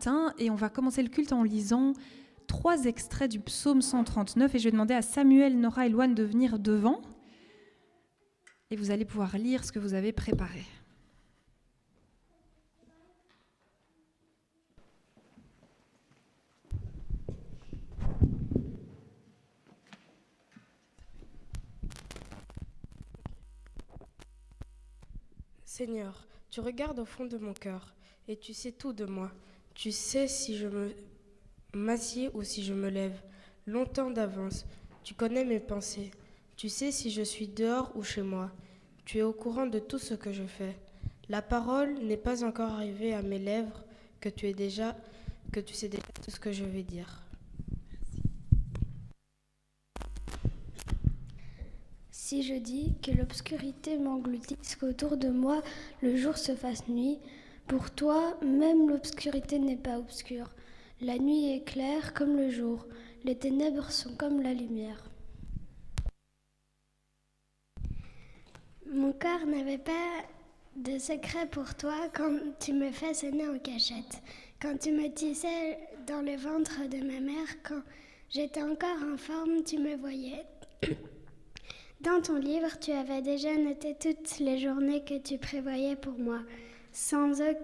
matin et on va commencer le culte en lisant 3 extraits du psaume 139 et je vais demander à Samuel, Nora et Loane de venir devant et vous allez pouvoir lire ce que vous avez préparé. Seigneur, tu regardes au fond de mon cœur et tu sais tout de moi. Tu sais si je m'assieds ou si je me lève. Longtemps d'avance, tu connais mes pensées. Tu sais si je suis dehors ou chez moi. Tu es au courant de tout ce que je fais. La parole n'est pas encore arrivée à mes lèvres que tu sais déjà tout ce que je vais dire. Si je dis que l'obscurité m'engloutisse, qu'autour de moi le jour se fasse nuit, pour toi, même l'obscurité n'est pas obscure. La nuit est claire comme le jour, les ténèbres sont comme la lumière. Mon corps n'avait pas de secret pour toi quand tu me façonnais en cachette, quand tu me tissais dans le ventre de ma mère, quand j'étais encore en forme, tu me voyais. Dans ton livre, tu avais déjà noté toutes les journées que tu prévoyais pour moi, sans et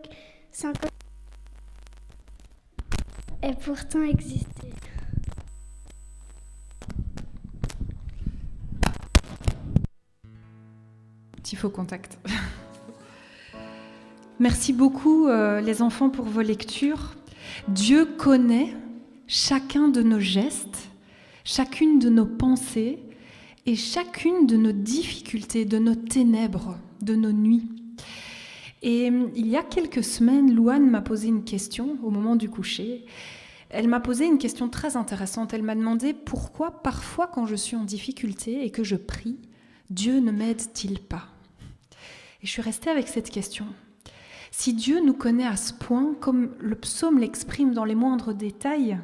pourtant exister. Petit faux contact. Merci beaucoup les enfants pour vos lectures. Dieu connaît chacun de nos gestes, chacune de nos pensées et chacune de nos difficultés, de nos ténèbres, de nos nuits. Et il y a quelques semaines, Louane m'a posé une question au moment du coucher. Elle m'a posé une question très intéressante. Elle m'a demandé pourquoi parfois quand je suis en difficulté et que je prie, Dieu ne m'aide-t-il pas ? Et je suis restée avec cette question. Si Dieu nous connaît à ce point, comme le psaume l'exprime dans les moindres détails,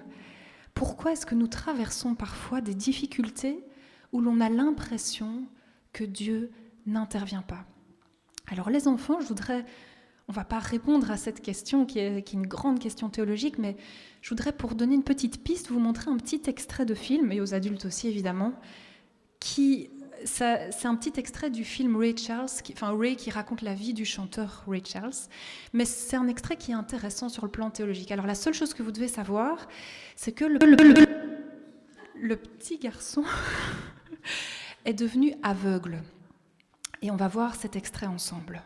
pourquoi est-ce que nous traversons parfois des difficultés où l'on a l'impression que Dieu n'intervient pas ? Alors les enfants, on ne va pas répondre à cette question qui est une grande question théologique, mais je voudrais, pour donner une petite piste, vous montrer un petit extrait de film, et aux adultes aussi évidemment, c'est un petit extrait du film Ray Charles, Ray qui raconte la vie du chanteur Ray Charles, mais c'est un extrait qui est intéressant sur le plan théologique. Alors la seule chose que vous devez savoir, c'est que le petit garçon est devenu aveugle. Et on va voir cet extrait ensemble.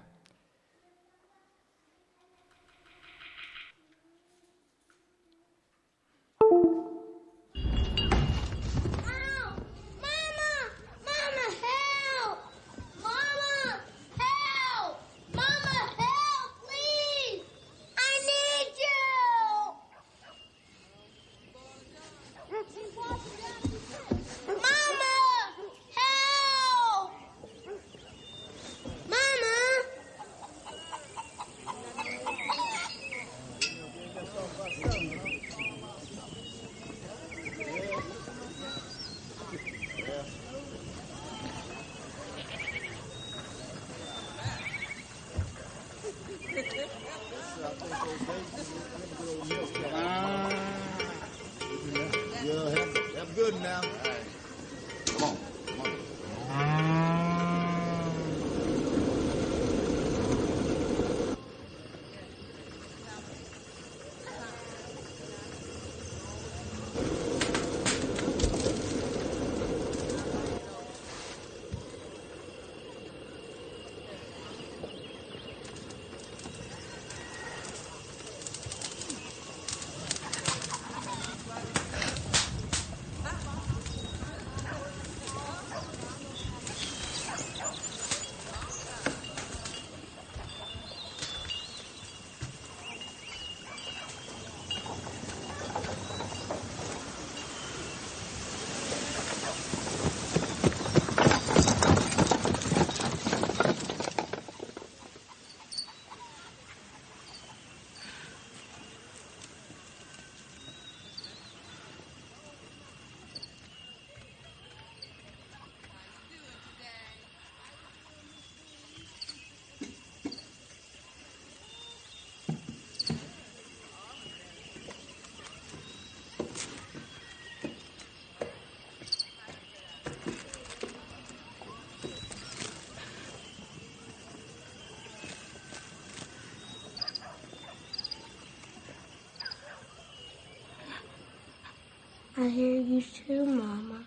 I hear you too, Mama.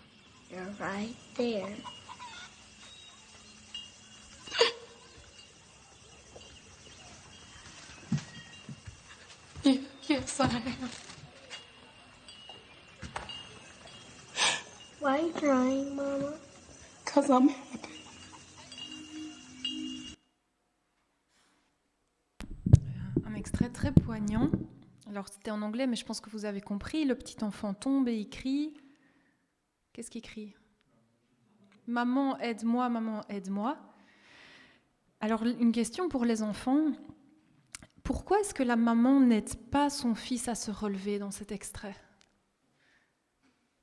You're right there. Yes, I am. Why are you crying, Mama? 'Cause I'm happy. Un extrait très poignant. Alors, c'était en anglais, mais je pense que vous avez compris. Le petit enfant tombe et il crie. Qu'est-ce qu'il crie ? Maman, aide-moi, maman, aide-moi. Alors, une question pour les enfants. Pourquoi est-ce que la maman n'aide pas son fils à se relever dans cet extrait ?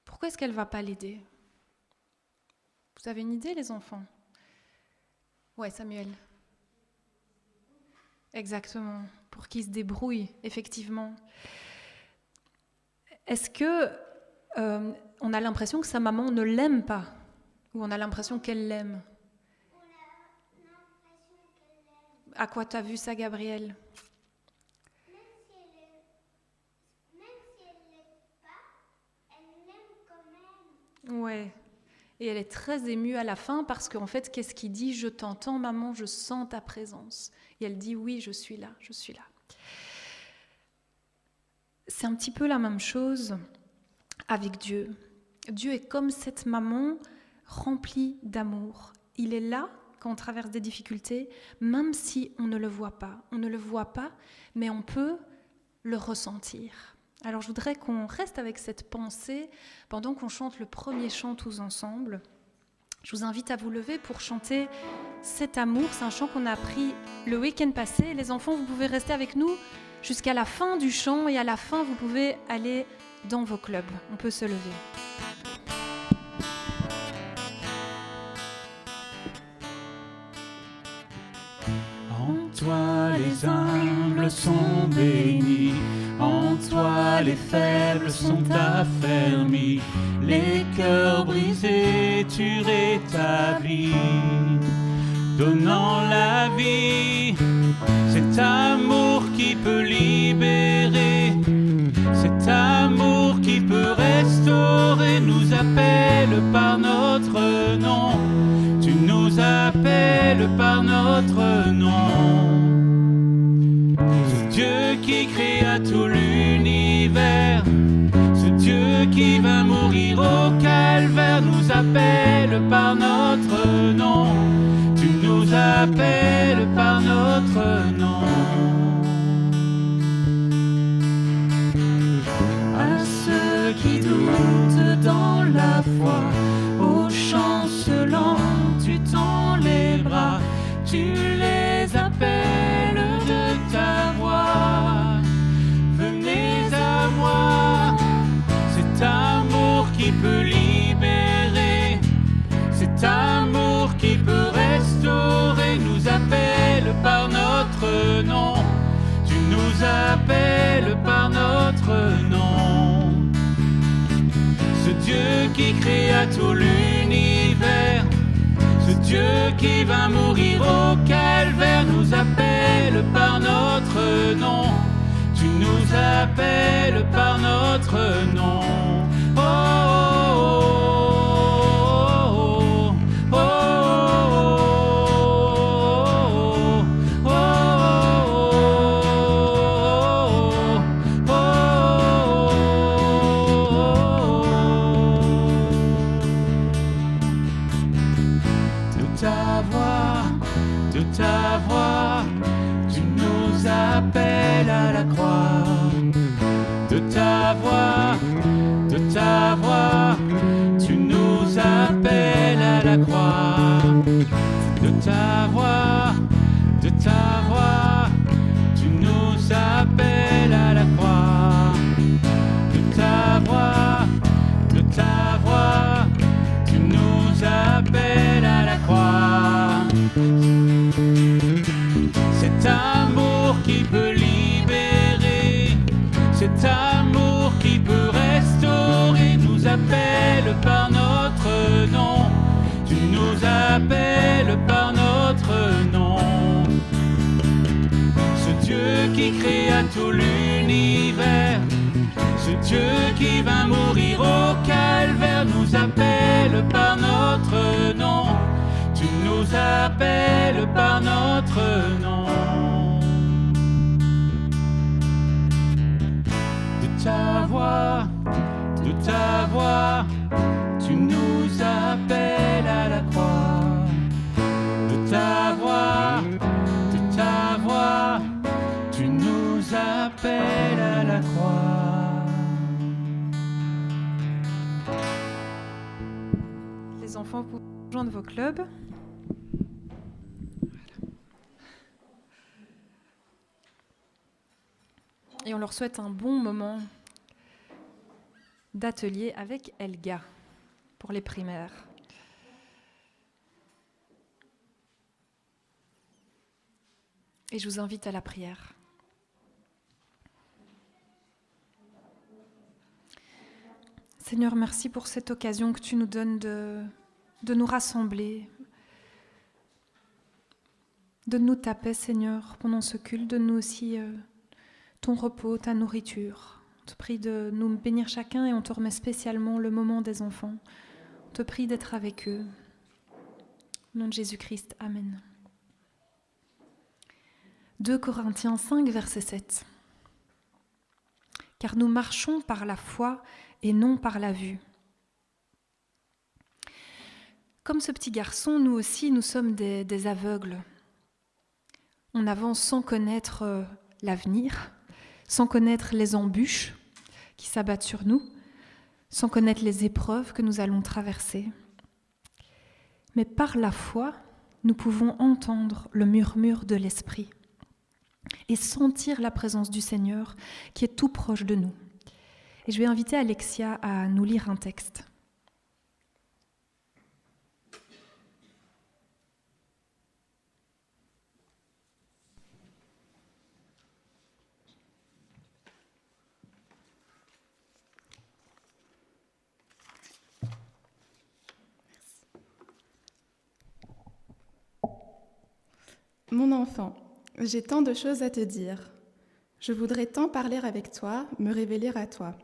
Pourquoi est-ce qu'elle ne va pas l'aider ? Vous avez une idée, les enfants ? Ouais, Samuel. Exactement, pour qu'il se débrouille, effectivement. Est-ce que on a l'impression que sa maman ne l'aime pas ? Ou on a l'impression qu'elle l'aime ? On a l'impression qu'elle l'aime. À quoi t'as vu ça, Gabriel ? Même si elle l'aime pas, elle l'aime quand même. Ouais. Et elle est très émue à la fin parce qu'en fait, qu'est-ce qu'il dit ? Je t'entends, maman, je sens ta présence. Et elle dit, oui, je suis là, je suis là. C'est un petit peu la même chose avec Dieu. Dieu est comme cette maman remplie d'amour. Il est là quand on traverse des difficultés, même si on ne le voit pas. On ne le voit pas, mais on peut le ressentir. Alors je voudrais qu'on reste avec cette pensée pendant qu'on chante le premier chant tous ensemble. Je vous invite à vous lever pour chanter Cet amour. C'est un chant qu'on a appris le week-end passé. Les enfants, vous pouvez rester avec nous jusqu'à la fin du chant et à la fin, vous pouvez aller dans vos clubs. On peut se lever. En toi les humbles sont bénis, en toi les faibles sont affermis, les cœurs brisés tu rétablis, donnant la vie. Cet amour qui peut libérer, cet amour qui peut restaurer, nous appelle par notre nom. Tu nous appelles par notre nom. Ce Dieu qui créa tout l'univers, ce Dieu qui va mourir au calvaire, nous appelle par notre nom. Tu nous appelles par notre nom. À ceux qui doutent dans la foi, aux chancelants, tu tends les bras, tu les appelles de ta voix. Venez à moi, cet amour qui peut libérer, cet amour qui peut restaurer, nous appelle par notre nom. Tu nous appelles par notre nom. Ce Dieu qui créa tout l'univers, ce Dieu qui va mourir au calvaire, nous appelle par notre nom. Tu nous appelles par notre nom. Oh, oh, oh, oh, oh, oh, oh, de ta voix, tu nous appelles à la croix. De ta voix, tu nous appelles à la croix. De ta voix, tu nous appelles à la croix. De ta voix, tu nous appelles à la croix. Cet amour qui peut libérer, cet amour qui peut restaurer, nous appelle par notre nom. Tu nous appelles par notre nom. Ce Dieu qui créa tout l'univers, ce Dieu qui va mourir au appelle par notre nom. De ta voix, tu nous appelles à la croix. De ta voix, tu nous appelles à la croix. Les enfants, vous pouvez rejoindre vos clubs. Et on leur souhaite un bon moment d'atelier avec Elga pour les primaires. Et je vous invite à la prière. Seigneur, merci pour cette occasion que tu nous donnes de nous rassembler. Donne-nous ta paix, Seigneur, pendant ce culte. Donne-nous aussi ton repos, ta nourriture. On te prie de nous bénir chacun et on te remet spécialement le moment des enfants. On te prie d'être avec eux. Au nom de Jésus-Christ, Amen. 2 Corinthiens 5, verset 7. Car nous marchons par la foi et non par la vue. Comme ce petit garçon, nous aussi, nous sommes des aveugles. On avance sans connaître l'avenir, sans connaître les embûches qui s'abattent sur nous, sans connaître les épreuves que nous allons traverser. Mais par la foi, nous pouvons entendre le murmure de l'Esprit et sentir la présence du Seigneur qui est tout proche de nous. Et je vais inviter Alexia à nous lire un texte. Mon enfant, j'ai tant de choses à te dire. Je voudrais tant parler avec toi, me révéler à toi.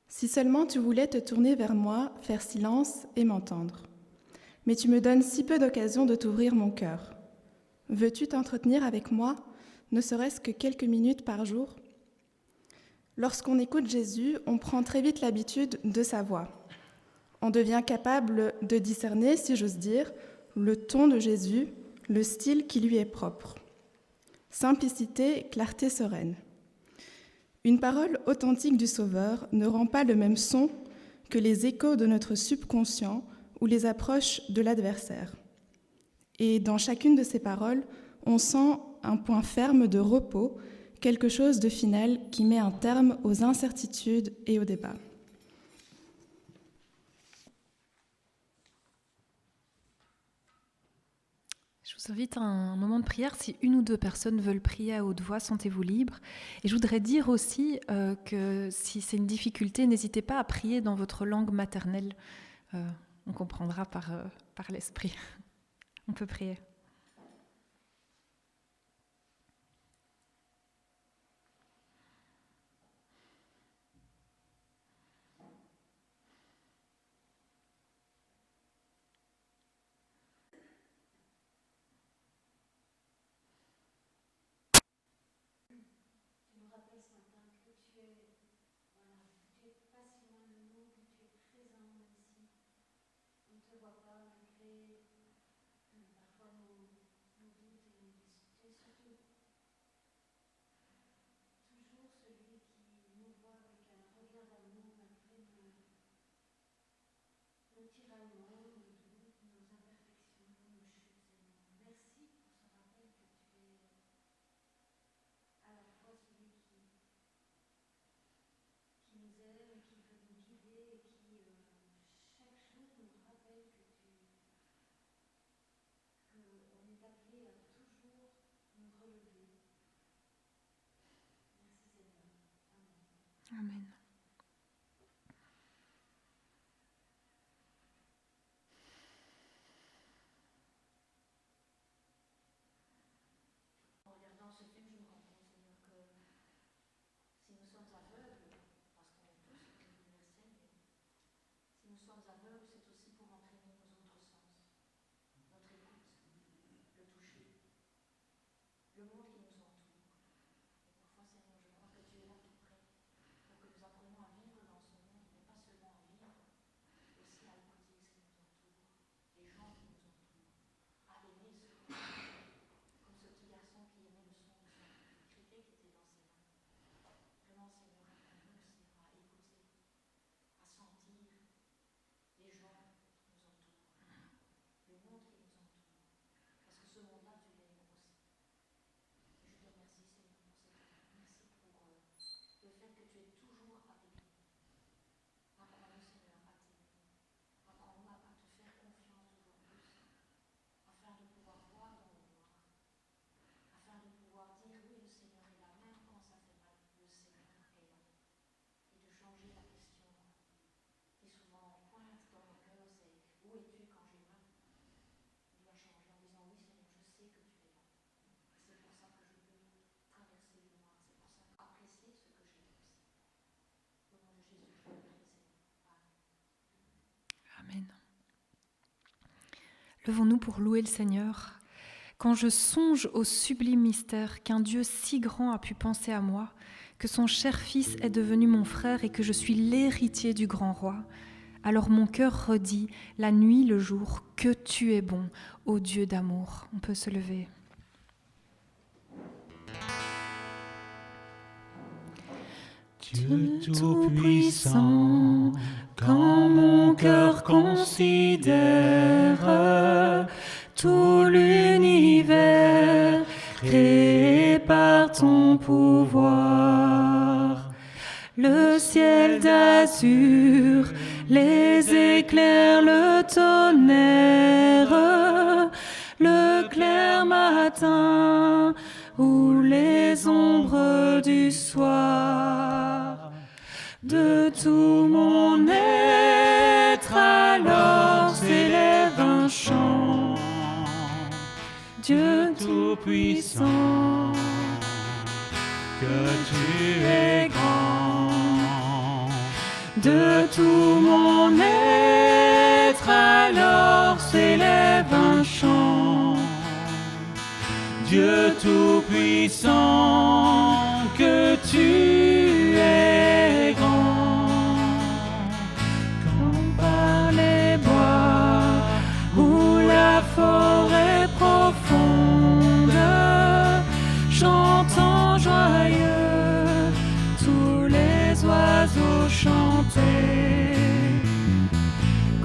Si seulement tu voulais te tourner vers moi, faire silence et m'entendre. Mais tu me donnes si peu d'occasion de t'ouvrir mon cœur. Veux-tu t'entretenir avec moi, ne serait-ce que quelques minutes par jour ? Lorsqu'on écoute Jésus, on prend très vite l'habitude de sa voix. On devient capable de discerner, si j'ose dire, le ton de Jésus, le style qui lui est propre. Simplicité, clarté sereine. Une parole authentique du Sauveur ne rend pas le même son que les échos de notre subconscient ou les approches de l'adversaire. Et dans chacune de ces paroles, on sent un point ferme de repos, quelque chose de final qui met un terme aux incertitudes et aux débats. Je vous invite à un moment de prière. Si une ou deux personnes veulent prier à haute voix, sentez-vous libre. Et je voudrais dire aussi que si c'est une difficulté, n'hésitez pas à prier dans votre langue maternelle. On comprendra par l'esprit. On peut prier. Amen. En regardant ce film, je me rends compte, Seigneur, que si nous sommes aveugles, parce qu'on est tous universels, mais si nous sommes aveugles, c'est aussi pour entraîner nos autres sens, notre écoute. monde qui nous entoure. Et parfois, Seigneur, je crois que tu es là tout près, pour que nous apprenions à vivre dans ce monde, mais pas seulement à vivre, aussi à écouter ce qui nous entoure, les gens qui nous entourent, à aimer ce qui nous entoure, comme ce petit garçon qui aimait le son de son criquet qui était dans ses mains. Vraiment, Seigneur, apprends-nous, Seigneur, à écouter, à sentir les gens qui nous entourent, le monde qui nous entoure, parce que ce monde-là, tu l'aimes aussi. Et je te remercie, Seigneur, pour cette année. Merci pour le fait que tu es toujours avec nous. Apprends-nous, Seigneur, à t'aimer. Apprends-nous à te faire confiance toujours plus, afin de pouvoir voir dans le noir, afin de pouvoir dire oui, le Seigneur est là, même quand ça fait mal, le Seigneur est là. Et de changer la question qui souvent pointe dans mon cœur, c'est où es-tu quand j'ai mal? On doit changer en disant oui, Seigneur, je sais que tu es là. Et c'est pour ça que je peux traverser le noir, c'est pour ça qu'apprécier ce que j'ai aussi. Au nom de Jésus, je te prie, Seigneur. Amen. Amen. Levons-nous pour louer le Seigneur. Quand je songe au sublime mystère qu'un Dieu si grand a pu penser à moi, que son cher Fils est devenu mon frère et que je suis l'héritier du grand roi, alors mon cœur redit, la nuit, le jour, que tu es bon, ô Dieu d'amour. On peut se lever. Dieu Tout-Puissant, quand mon cœur considère tout l'univers créé par ton pouvoir, le ciel d'azur, les éclairs, le tonnerre, le clair matin ou les ombres du soir, de tout mon être alors s'élève un chant. Dieu Tout-Puissant, que tu es grand. De tout mon être alors s'élève un chant. Dieu Tout-Puissant, que tu es grand. Quand par les bois ou la forêt profonde, chantant joyeux, tous les oiseaux chantaient.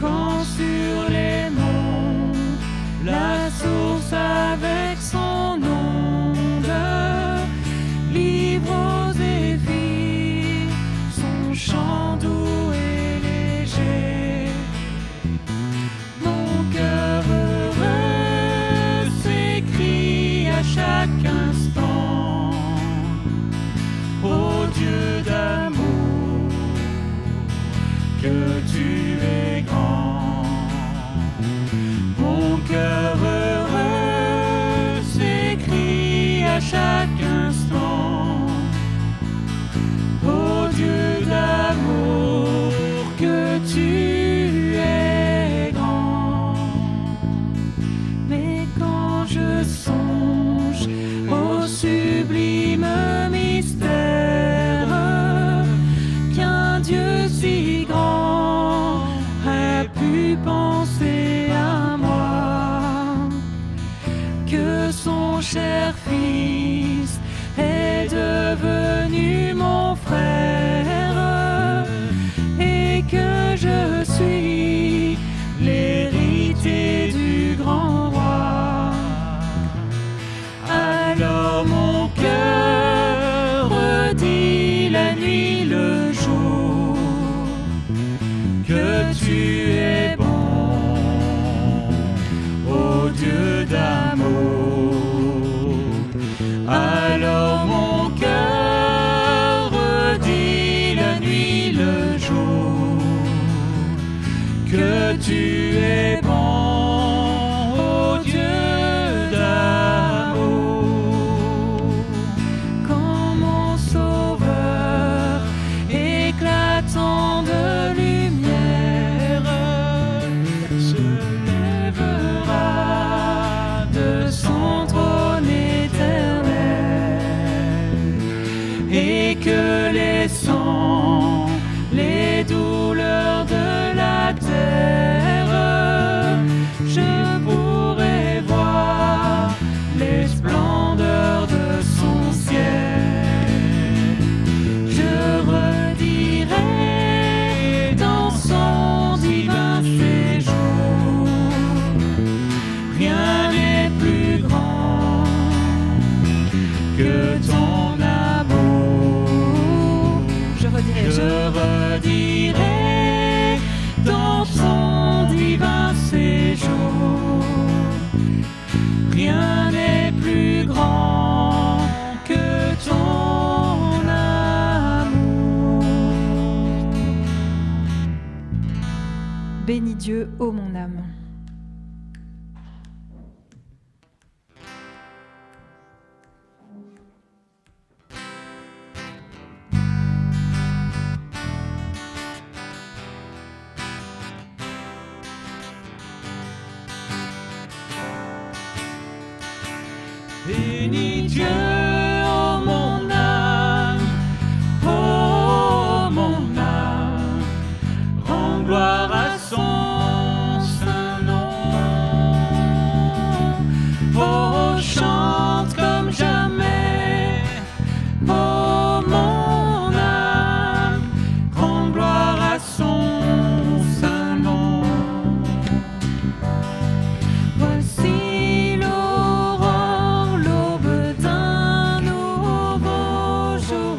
Quand sur les monts, la source avec son onde livre aux zéphyrs son chant doux et léger. Mon cœur heureux s'écrie à chaque instant, ô Dieu d'amour, que tu es grand. Mon cœur heureux s'écrie à chaque instant, ô Dieu d'amour, que tu es grand. Mais quand je songe au sublime mystère qu'un Dieu si grand a pu penser à moi, que son cher Fils est devenu mon frère et que je suis l'héritier du grand roi, alors mon cœur redit la nuit, le jour, que tu es bon, ô Dieu d'amour. Alors mon cœur redit la nuit, le jour, que tu es bon, ô Dieu d'amour. Quand mon Sauveur éclatant de lumière se lèvera de son trône éternel, je redirai dans son divin séjour. Rien n'est plus grand que ton amour. Bénis Dieu, ô mon âme. Bénis Dieu, ô mon âme, ô mon âme, rends gloire à son saint nom. Oh, chante comme jamais, ô mon âme, rends gloire à son saint nom. Voici l'aurore, l'aube d'un nouveau jour.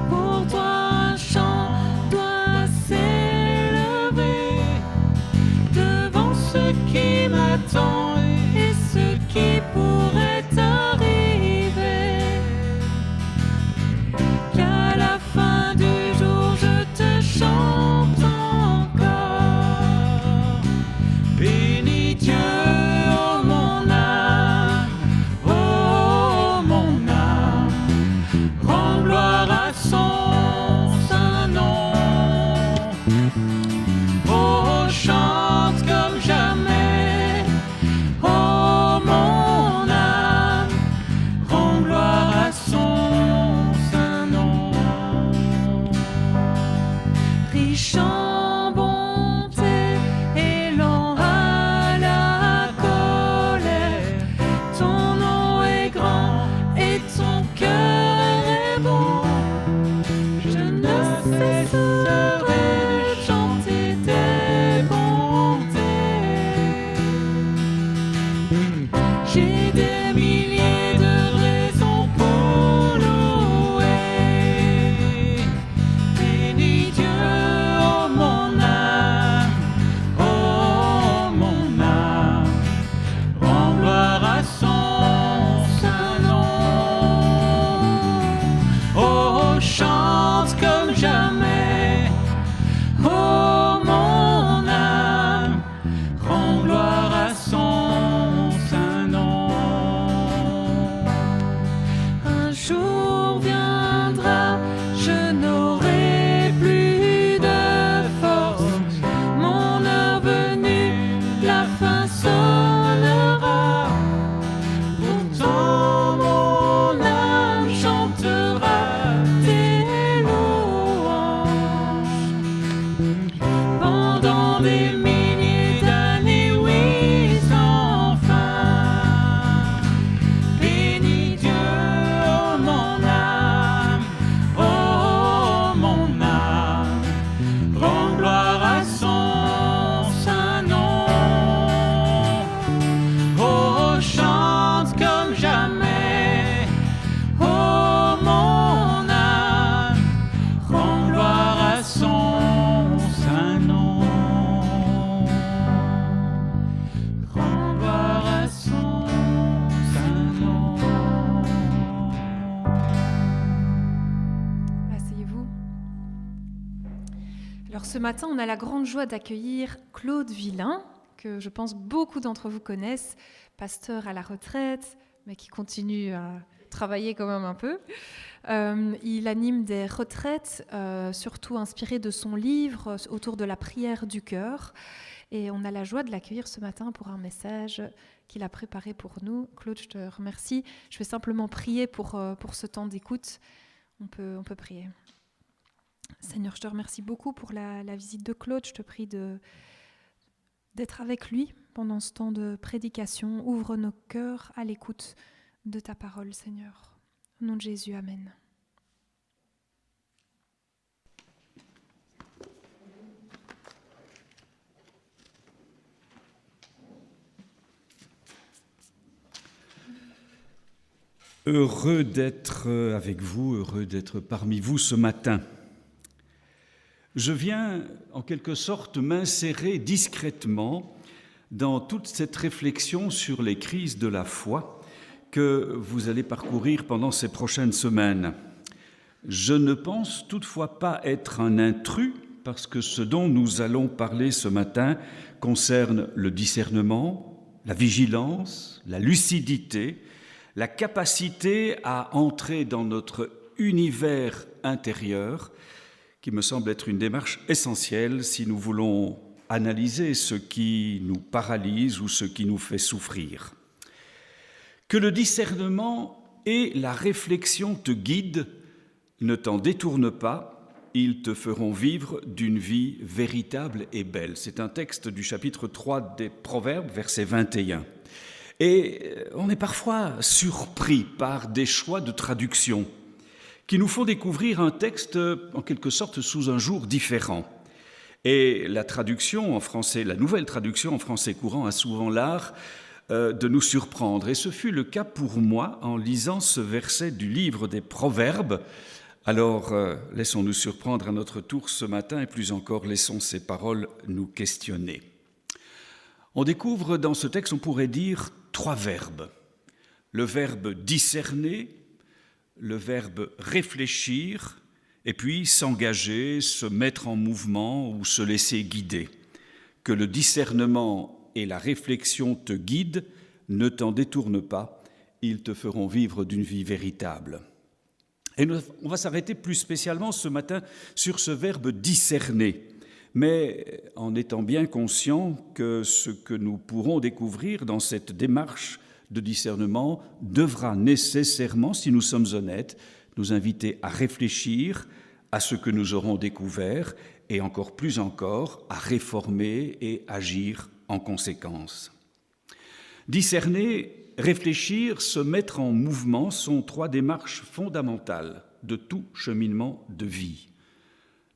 Pour toi un chant doit s'élever devant ce qui m'attend et ce qui pourrait arriver. Qu'à la fin du jour je te chante encore. Bénis Dieu, ô mon âme, rends gloire à son saint nom. Oh, chante comme jamais, ô mon âme, rends gloire à son saint nom. Riche en bonté et lent à la colère, ton nom est grand et ton cœur est bon. Je ne cesserai de chanter tes bontés. J'ai des milliers de raisons pour louer. Bénis Dieu, ô mon âme, rends gloire à son saint nom. Oh, chante comme jamais, ô mon âme, rends gloire à son saint nom. Un jour viendra, je n'aurai plus de force. Mon heure venue, la fin sonnera. Pourtant mon âme chantera tes louanges. Pendant des milliers d'années, oui, sans fin. Bénis Dieu, ô mon âme, rends gloire à son saint nom. Oh, chante comme jamais, ô mon âme, rends gloire à son saint nom. Rends gloire à son saint nom. Asseyez-vous. Alors ce matin, on a la grande joie d'accueillir Claude Villain, que je pense beaucoup d'entre vous connaissent, pasteur à la retraite, mais qui continue à travailler quand même un peu. Il anime des retraites, surtout inspirées de son livre autour de la prière du cœur. Et on a la joie de l'accueillir ce matin pour un message qu'il a préparé pour nous. Claude, je te remercie. Je vais simplement prier pour ce temps d'écoute. On peut prier. Seigneur, je te remercie beaucoup pour la visite de Claude. Je te prie d'être avec lui pendant ce temps de prédication. Ouvre nos cœurs à l'écoute de ta parole, Seigneur. Au nom de Jésus, amen. Heureux d'être avec vous, heureux d'être parmi vous ce matin. Je viens en quelque sorte m'insérer discrètement dans toute cette réflexion sur les crises de la foi que vous allez parcourir pendant ces prochaines semaines. Je ne pense toutefois pas être un intrus, parce que ce dont nous allons parler ce matin concerne le discernement, la vigilance, la lucidité, la capacité à entrer dans notre univers intérieur, qui me semble être une démarche essentielle si nous voulons analyser ce qui nous paralyse ou ce qui nous fait souffrir. Que le discernement et la réflexion te guident, ne t'en détourne pas, ils te feront vivre d'une vie véritable et belle. C'est un texte du chapitre 3 des Proverbes, verset 21. Et on est parfois surpris par des choix de traduction qui nous font découvrir un texte en quelque sorte sous un jour différent. Et la traduction en français, la nouvelle traduction en français courant a souvent l'art de nous surprendre. Et ce fut le cas pour moi en lisant ce verset du livre des Proverbes. Alors, laissons-nous surprendre à notre tour ce matin et plus encore, laissons ces paroles nous questionner. On découvre dans ce texte, on pourrait dire, 3 verbes. Le verbe discerner, le verbe réfléchir, et puis s'engager, se mettre en mouvement ou se laisser guider. Que le discernement et la réflexion te guident, ne t'en détourne pas, ils te feront vivre d'une vie véritable. Et on va s'arrêter plus spécialement ce matin sur ce verbe discerner, mais en étant bien conscient que ce que nous pourrons découvrir dans cette démarche de discernement devra nécessairement, si nous sommes honnêtes, nous inviter à réfléchir à ce que nous aurons découvert et encore plus encore à réformer et agir en conséquence. Discerner, réfléchir, se mettre en mouvement sont 3 démarches fondamentales de tout cheminement de vie.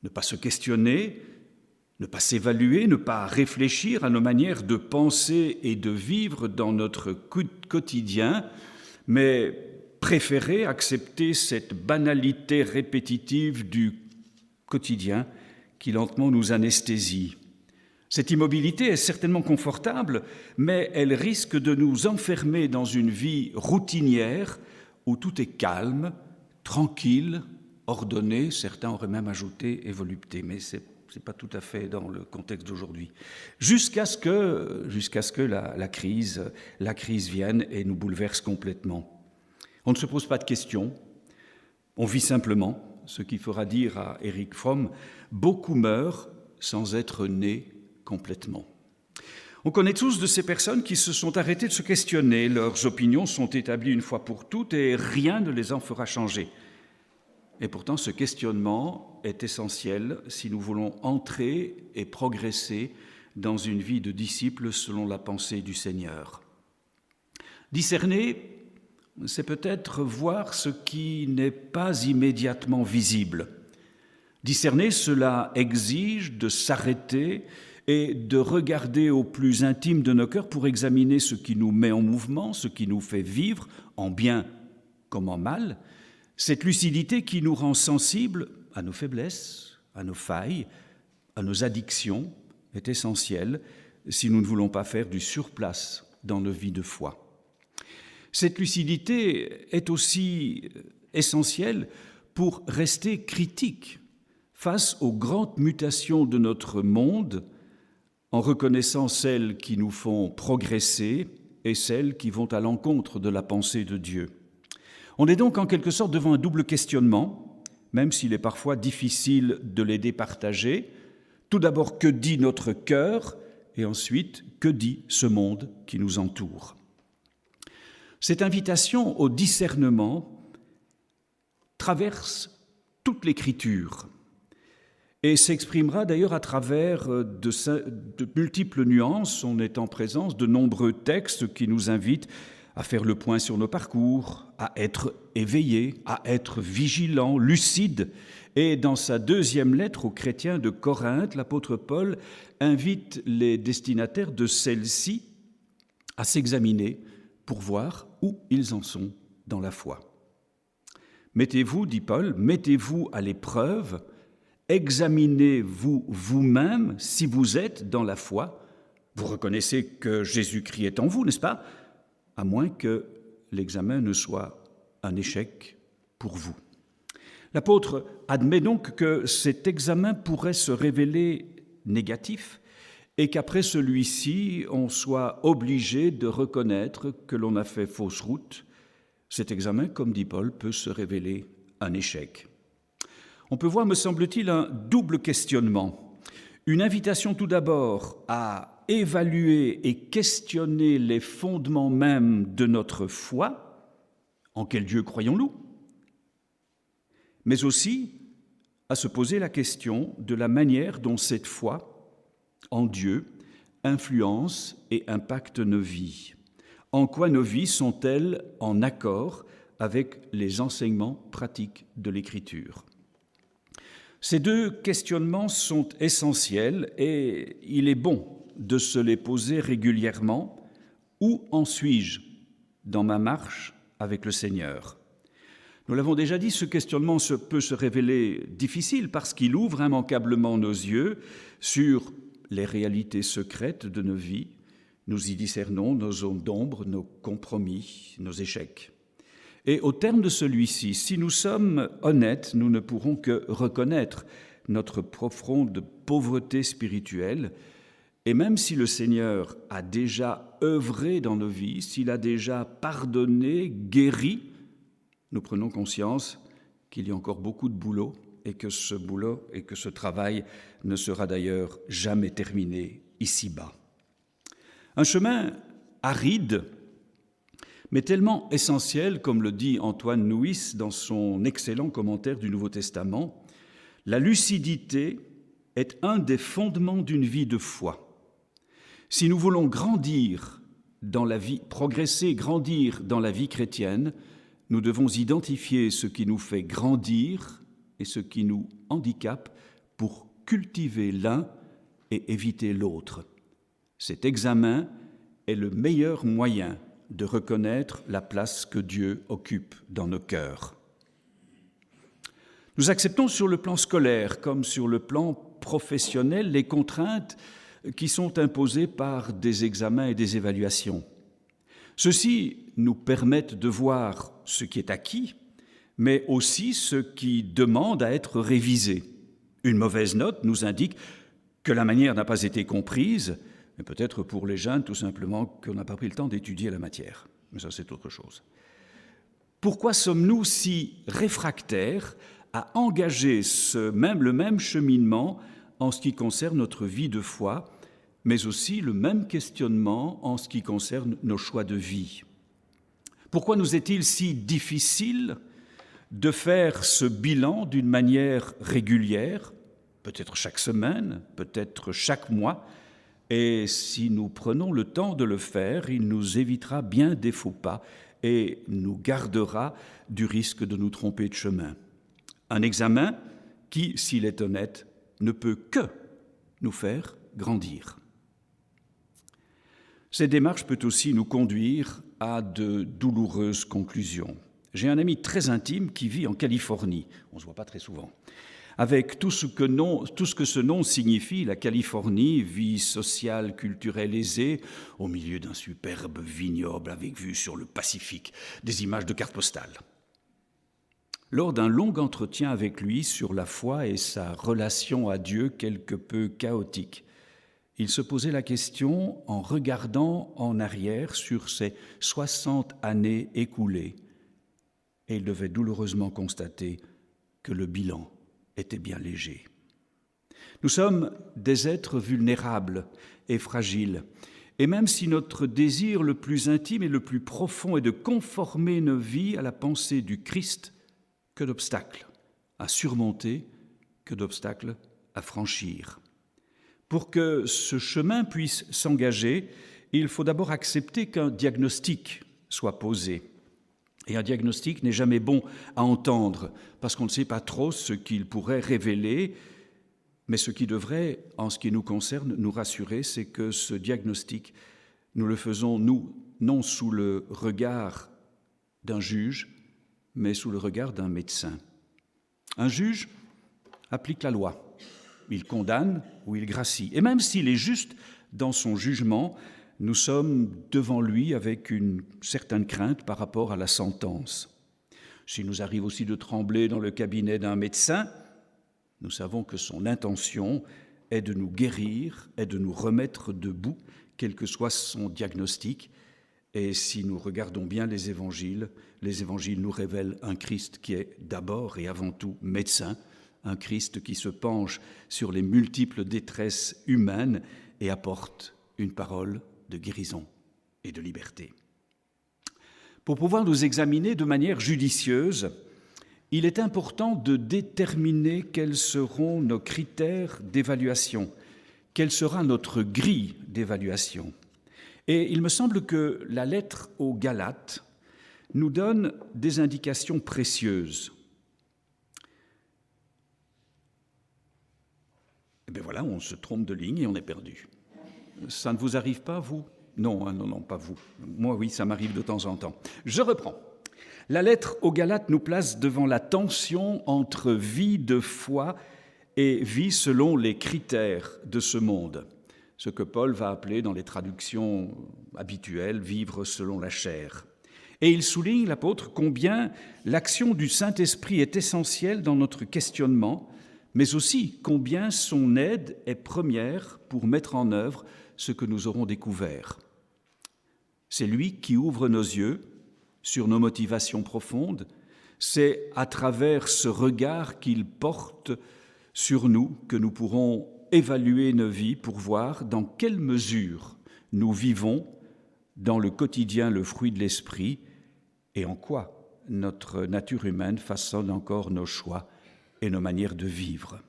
Ne pas se questionner, ne pas s'évaluer, ne pas réfléchir à nos manières de penser et de vivre dans notre quotidien, mais préférer accepter cette banalité répétitive du quotidien qui lentement nous anesthésie. Cette immobilité est certainement confortable, mais elle risque de nous enfermer dans une vie routinière où tout est calme, tranquille, ordonné, certains auraient même ajouté et volupté, mais ce n'est pas tout à fait dans le contexte d'aujourd'hui, jusqu'à ce que la crise vienne et nous bouleverse complètement. On ne se pose pas de questions, on vit simplement, ce qui fera dire à Erich Fromm, beaucoup meurent sans être nés complètement. On connaît tous de ces personnes qui se sont arrêtées de se questionner, leurs opinions sont établies une fois pour toutes et rien ne les en fera changer. Et pourtant, ce questionnement est essentiel si nous voulons entrer et progresser dans une vie de disciples selon la pensée du Seigneur. Discerner, c'est peut-être voir ce qui n'est pas immédiatement visible. Discerner, cela exige de s'arrêter et de regarder au plus intime de nos cœurs pour examiner ce qui nous met en mouvement, ce qui nous fait vivre, en bien comme en mal, cette lucidité qui nous rend sensibles à nos faiblesses, à nos failles, à nos addictions, est essentielle si nous ne voulons pas faire du surplace dans nos vies de foi. Cette lucidité est aussi essentielle pour rester critique face aux grandes mutations de notre monde, en reconnaissant celles qui nous font progresser et celles qui vont à l'encontre de la pensée de Dieu. On est donc en quelque sorte devant un double questionnement, même s'il est parfois difficile de les départager. Tout d'abord, que dit notre cœur ? Et ensuite, que dit ce monde qui nous entoure ? Cette invitation au discernement traverse toute l'Écriture et s'exprimera d'ailleurs à travers de multiples nuances. On est en présence de nombreux textes qui nous invitent à faire le point sur nos parcours, à être éveillés, à être vigilants, lucides. Et dans sa 2e lettre aux chrétiens de Corinthe, l'apôtre Paul invite les destinataires de celle-ci à s'examiner pour voir où ils en sont dans la foi. Mettez-vous, dit Paul, mettez-vous à l'épreuve, examinez-vous vous-même si vous êtes dans la foi. Vous reconnaissez que Jésus-Christ est en vous, n'est-ce pas? À moins que l'examen ne soit un échec pour vous. L'apôtre admet donc que cet examen pourrait se révéler négatif et qu'après celui-ci, on soit obligé de reconnaître que l'on a fait fausse route. Cet examen, comme dit Paul, peut se révéler un échec. On peut voir, me semble-t-il, un double questionnement. Une invitation tout d'abord à évaluer et questionner les fondements mêmes de notre foi. En quel Dieu croyons-nous? Mais aussi à se poser la question de la manière dont cette foi en Dieu influence et impacte nos vies. En quoi nos vies sont-elles en accord avec les enseignements pratiques de l'Écriture? Ces deux questionnements sont essentiels et il est bon de se les poser régulièrement. Où en suis-je dans ma marche avec le Seigneur? Nous l'avons déjà dit, ce questionnement peut se révéler difficile parce qu'il ouvre immanquablement nos yeux sur les réalités secrètes de nos vies. Nous y discernons nos zones d'ombre, nos compromis, nos échecs. Et au terme de celui-ci, si nous sommes honnêtes, nous ne pourrons que reconnaître notre profonde pauvreté spirituelle. Et même si le Seigneur a déjà œuvré dans nos vies, s'il a déjà pardonné, guéri, nous prenons conscience qu'il y a encore beaucoup de boulot et que ce boulot et que ce travail ne sera d'ailleurs jamais terminé ici-bas. Un chemin aride, mais tellement essentiel, comme le dit Antoine Nuis dans son excellent commentaire du Nouveau Testament. La lucidité est un des fondements d'une vie de foi. Si nous voulons grandir dans la vie, progresser, grandir dans la vie chrétienne, nous devons identifier ce qui nous fait grandir et ce qui nous handicape pour cultiver l'un et éviter l'autre. Cet examen est le meilleur moyen de reconnaître la place que Dieu occupe dans nos cœurs. Nous acceptons sur le plan scolaire comme sur le plan professionnel les contraintes qui sont imposées par des examens et des évaluations. Ceux-ci nous permettent de voir ce qui est acquis, mais aussi ce qui demande à être révisé. Une mauvaise note nous indique que la manière n'a pas été comprise, mais peut-être pour les jeunes, tout simplement, qu'on n'a pas pris le temps d'étudier la matière. Mais ça, c'est autre chose. Pourquoi sommes-nous si réfractaires à engager le même cheminement en ce qui concerne notre vie de foi, mais aussi le même questionnement en ce qui concerne nos choix de vie? Pourquoi nous est-il si difficile de faire ce bilan d'une manière régulière, peut-être chaque semaine, peut-être chaque mois? Et si nous prenons le temps de le faire, il nous évitera bien des faux pas et nous gardera du risque de nous tromper de chemin. Un examen qui, s'il est honnête, ne peut que nous faire grandir. Cette démarche peut aussi nous conduire à de douloureuses conclusions. J'ai un ami très intime qui vit en Californie, on ne se voit pas très souvent. Avec tout ce que ce nom signifie, la Californie, vie sociale, culturelle aisée, au milieu d'un superbe vignoble avec vue sur le Pacifique, des images de cartes postales. Lors d'un long entretien avec lui sur la foi et sa relation à Dieu quelque peu chaotique, il se posait la question en regardant en arrière sur ces 60 années écoulées, et il devait douloureusement constater que le bilan était bien léger. Nous sommes des êtres vulnérables et fragiles, et même si notre désir le plus intime et le plus profond est de conformer nos vies à la pensée du Christ, que d'obstacles à surmonter, que d'obstacles à franchir. Pour que ce chemin puisse s'engager, il faut d'abord accepter qu'un diagnostic soit posé. Et un diagnostic n'est jamais bon à entendre, parce qu'on ne sait pas trop ce qu'il pourrait révéler, mais ce qui devrait, en ce qui nous concerne, nous rassurer, c'est que ce diagnostic, nous le faisons, nous, non sous le regard d'un juge, mais sous le regard d'un médecin. Un juge applique la loi. il condamne ou il gracie. Et même s'il est juste dans son jugement, nous sommes devant lui avec une certaine crainte par rapport à la sentence. S'il nous arrive aussi de trembler dans le cabinet d'un médecin, nous savons que son intention est de nous guérir, est de nous remettre debout, quel que soit son diagnostic. Et si nous regardons bien les évangiles nous révèlent un Christ qui est d'abord et avant tout médecin, un Christ qui se penche sur les multiples détresses humaines et apporte une parole de guérison et de liberté. Pour pouvoir nous examiner de manière judicieuse, il est important de déterminer quels seront nos critères d'évaluation, quelle sera notre grille d'évaluation. Et il me semble que la lettre aux Galates nous donne des indications précieuses. Et bien voilà, on se trompe de ligne et on est perdu. Ça ne vous arrive pas, vous ? Non, non, pas vous. Moi, oui, ça m'arrive de temps en temps. Je reprends. La lettre aux Galates nous place devant la tension entre vie de foi et vie selon les critères de ce monde. Ce que Paul va appeler dans les traductions habituelles « vivre selon la chair ». Et il souligne, l'apôtre, combien l'action du Saint-Esprit est essentielle dans notre questionnement, mais aussi combien son aide est première pour mettre en œuvre ce que nous aurons découvert. C'est lui qui ouvre nos yeux sur nos motivations profondes, c'est à travers ce regard qu'il porte sur nous que nous pourrons évaluer nos vies pour voir dans quelle mesure nous vivons dans le quotidien le fruit de l'esprit et en quoi notre nature humaine façonne encore nos choix et nos manières de vivre.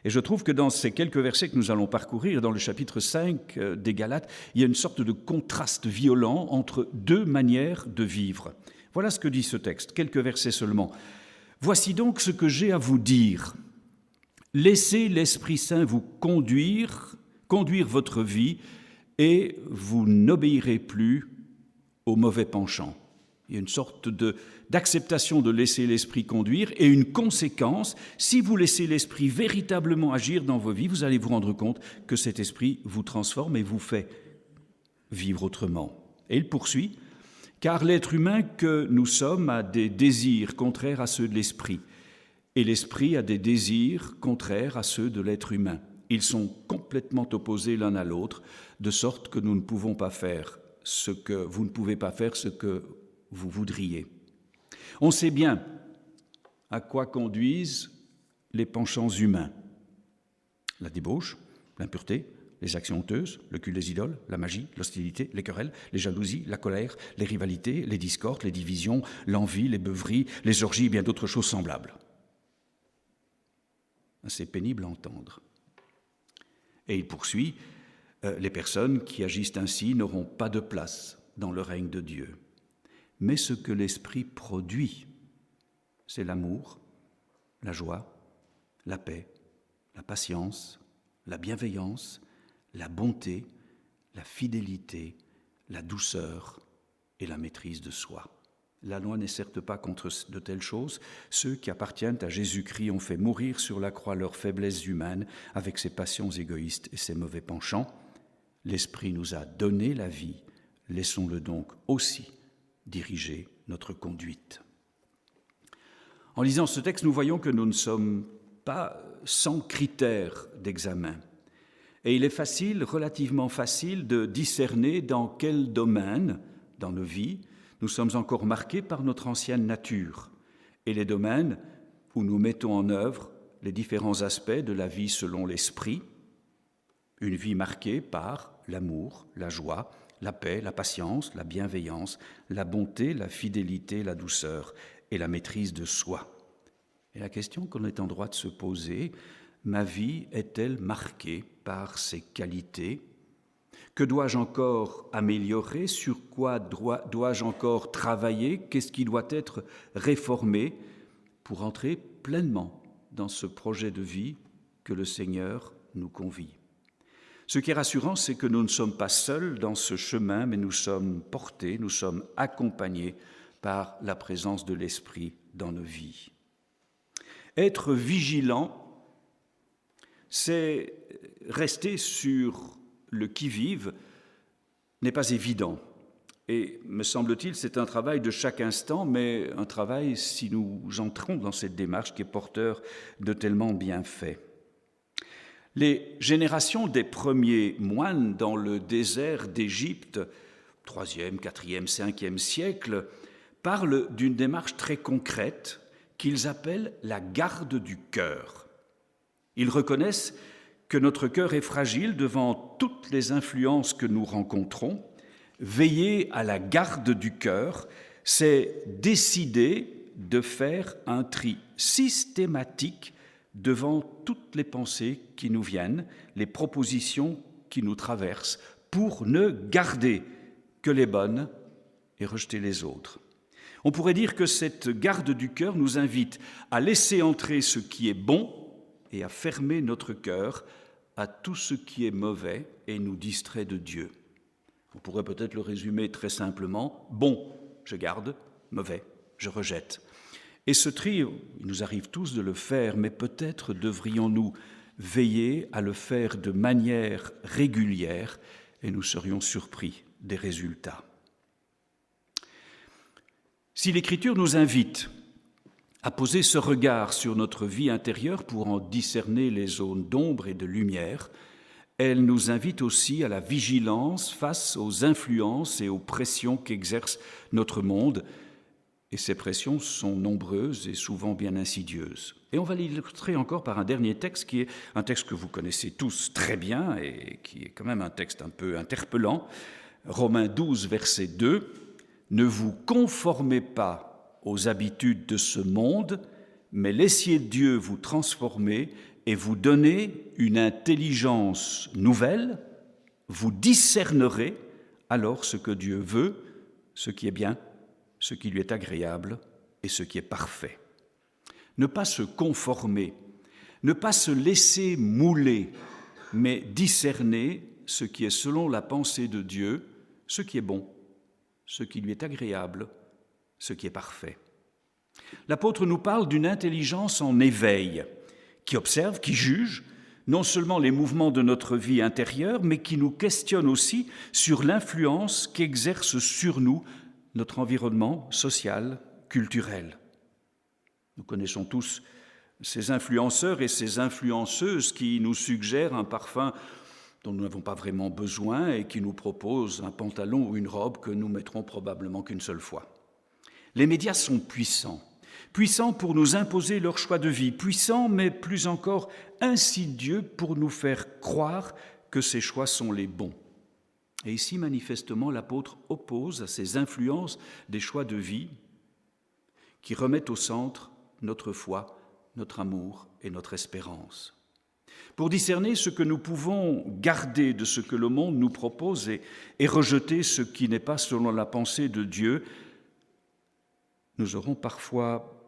Et je trouve que dans ces quelques versets que nous allons parcourir, dans le chapitre 5 des Galates, il y a une sorte de contraste violent entre deux manières de vivre. Voilà ce que dit ce texte, quelques versets seulement. « Voici donc ce que j'ai à vous dire. Laissez l'Esprit Saint vous conduire votre vie, et vous n'obéirez plus au mauvais penchant. » Il y a une sorte d'acceptation de laisser l'Esprit conduire et une conséquence, si vous laissez l'Esprit véritablement agir dans vos vies, vous allez vous rendre compte que cet Esprit vous transforme et vous fait vivre autrement. Et il poursuit, « Car l'être humain que nous sommes a des désirs contraires à ceux de l'Esprit, et l'Esprit a des désirs contraires à ceux de l'être humain. Ils sont complètement opposés l'un à l'autre, de sorte que nous ne pouvons pas faire ce que vous ne pouvez pas faire ce que vous voudriez. » On sait bien à quoi conduisent les penchants humains. La débauche, l'impureté, les actions honteuses, le culte des idoles, la magie, l'hostilité, les querelles, les jalousies, la colère, les rivalités, les discordes, les divisions, l'envie, les beuveries, les orgies et bien d'autres choses semblables. C'est pénible à entendre. Et il poursuit, les personnes qui agissent ainsi n'auront pas de place dans le règne de Dieu. Mais ce que l'Esprit produit, c'est l'amour, la joie, la paix, la patience, la bienveillance, la bonté, la fidélité, la douceur et la maîtrise de soi. La loi n'est certes pas contre de telles choses. Ceux qui appartiennent à Jésus-Christ ont fait mourir sur la croix leurs faiblesses humaines avec ses passions égoïstes et ses mauvais penchants. L'Esprit nous a donné la vie, laissons-le donc aussi diriger notre conduite. En lisant ce texte, nous voyons que nous ne sommes pas sans critères d'examen. Et il est facile, relativement facile, de discerner dans quel domaine, dans nos vies, nous sommes encore marqués par notre ancienne nature et les domaines où nous mettons en œuvre les différents aspects de la vie selon l'Esprit, une vie marquée par l'amour, la joie, la paix, la patience, la bienveillance, la bonté, la fidélité, la douceur et la maîtrise de soi. Et la question qu'on est en droit de se poser, ma vie est-elle marquée par ces qualités ? Que dois-je encore améliorer ? Sur quoi dois-je encore travailler ? Qu'est-ce qui doit être réformé pour entrer pleinement dans ce projet de vie que le Seigneur nous convie ? Ce qui est rassurant, c'est que nous ne sommes pas seuls dans ce chemin, mais nous sommes portés, nous sommes accompagnés par la présence de l'Esprit dans nos vies. Être vigilant, c'est rester sur le qui-vive n'est pas évident. Et me semble-t-il, c'est un travail de chaque instant, mais un travail, si nous entrons dans cette démarche, qui est porteur de tellement bienfaits. Les générations des premiers moines dans le désert d'Égypte, 3e, 4e, 5e siècle, parlent d'une démarche très concrète qu'ils appellent la garde du cœur. Ils reconnaissent que notre cœur est fragile devant toutes les influences que nous rencontrons. Veiller à la garde du cœur, c'est décider de faire un tri systématique devant toutes les pensées qui nous viennent, les propositions qui nous traversent, pour ne garder que les bonnes et rejeter les autres. On pourrait dire que cette garde du cœur nous invite à laisser entrer ce qui est bon et à fermer notre cœur à tout ce qui est mauvais et nous distrait de Dieu. On pourrait peut-être le résumer très simplement, bon, je garde, mauvais, je rejette. Et ce tri, il nous arrive tous de le faire, mais peut-être devrions-nous veiller à le faire de manière régulière et nous serions surpris des résultats. Si l'Écriture nous invite à poser ce regard sur notre vie intérieure pour en discerner les zones d'ombre et de lumière, elle nous invite aussi à la vigilance face aux influences et aux pressions qu'exerce notre monde. Et ces pressions sont nombreuses et souvent bien insidieuses. Et on va l'illustrer encore par un dernier texte qui est un texte que vous connaissez tous très bien et qui est quand même un texte un peu interpellant. Romains 12, verset 2. « Ne vous conformez pas aux habitudes de ce monde, mais laissez Dieu vous transformer et vous donner une intelligence nouvelle. Vous discernerez alors ce que Dieu veut, ce qui est bien, ce qui lui est agréable et ce qui est parfait. » Ne pas se conformer, ne pas se laisser mouler, mais discerner ce qui est selon la pensée de Dieu, ce qui est bon, ce qui lui est agréable, ce qui est parfait. L'apôtre nous parle d'une intelligence en éveil, qui observe, qui juge, non seulement les mouvements de notre vie intérieure, mais qui nous questionne aussi sur l'influence qu'exerce sur nous notre environnement social, culturel. Nous connaissons tous ces influenceurs et ces influenceuses qui nous suggèrent un parfum dont nous n'avons pas vraiment besoin et qui nous proposent un pantalon ou une robe que nous mettrons probablement qu'une seule fois. Les médias sont puissants pour nous imposer leur choix de vie, puissants mais plus encore insidieux pour nous faire croire que ces choix sont les bons. Et ici, manifestement, l'apôtre oppose à ces influences des choix de vie qui remettent au centre notre foi, notre amour et notre espérance. Pour discerner ce que nous pouvons garder de ce que le monde nous propose et rejeter ce qui n'est pas selon la pensée de Dieu, nous aurons parfois